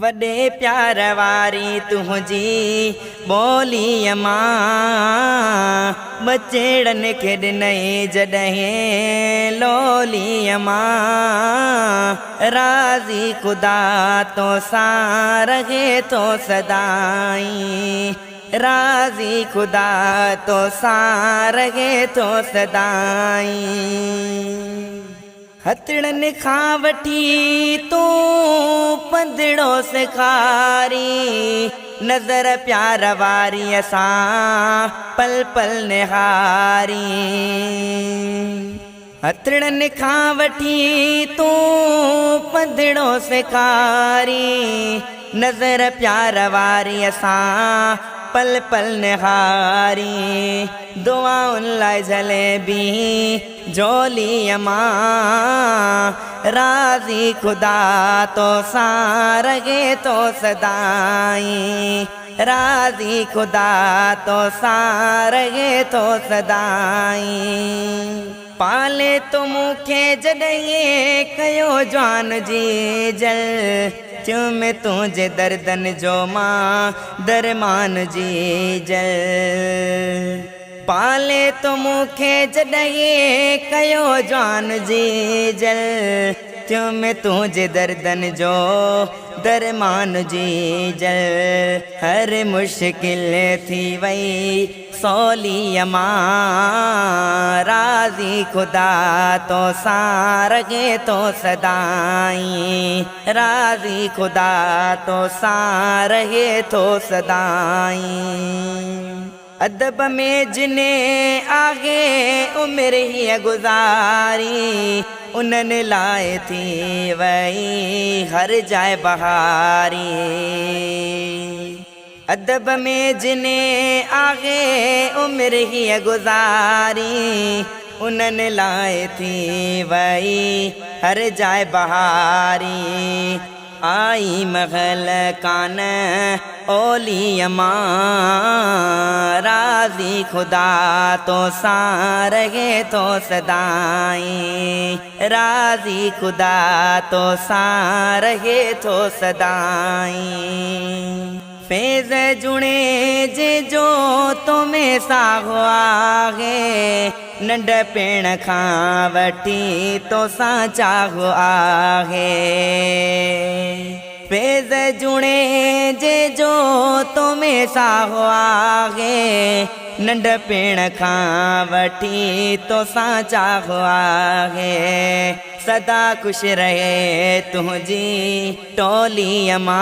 वॾे प्यार वारी तुंहिंजी ॿोली मां बचड़नि खे ॾिनई जॾहिं लोली मां राज़ी ख़ुदा तो सां रहे तो सदाई राज़ी ख़ुदा तो सां रहे तो सदाई हथड़नि खां वठी तूं पंदिड़ो सेखारी नज़र प्यार वारी असां पल पल निहारी हथड़नि खां वठी तूं पंदिड़ो सेखारी नज़र प्यार वारी असां पल पल निहारी दुआउनि लाइ जलेबी झोली मां राज़ी ख़ुदा तो सां रहे तो सदाई राज़ी ख़ुदा तो सां रहे तो सदाई पाले तो मूंखे जॾहिं कयो जान जी जल चुम तुंहिंजे दर्दनि जो मां दरमान जी जल पाले तो मूंखे जॾहिं कयो जान जी जल चुम तुंहिंजे दर्दनि जो दरमान जी जल हर मुश्किल थी वई सौली मां राज़ी ख़ुदा तो सां रहे तो सदाई राज़ी ख़ुदा तो सां रहे तो सदाई अदब में जिने आगे उम्र ही गुज़ारी उन्हनि लाइ थी वई हर जाइ बहारी अदब में जिने आगे उम्र ही गुज़ारी उन्हनि लाइ थी वई हर जाइ बहारी आई महल कान ओली मां राज़ी ख़ुदा तो सां रहे तो सदाई राज़ी ख़ुदा तो सां रहे तो सदाई फैज़ जुणे जे जो तो में साहो आहे नंढपिण खां वठी तो सां चाहो आहे फैज़ जुणे जे जो तो में साहो आहे नंढपिण खां वठी तो सां चाहो आहे सदा खुश रहे तुंहिंजी टोली मां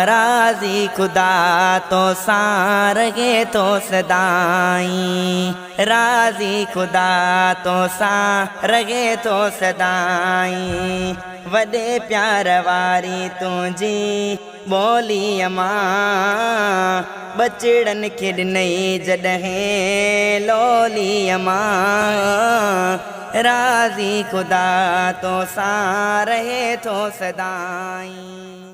राज़ी ख़ुदा तो सां रहे तो सदाई राज़ी ख़ुदा तो सां रहे तो सदाई वॾे प्यार वारी तुंहिंजी ॿोली मां बचड़नि खे ॾिनई जॾहिं लोली मां राज़ी ख़ुदा तो सां रहे तो सदाई।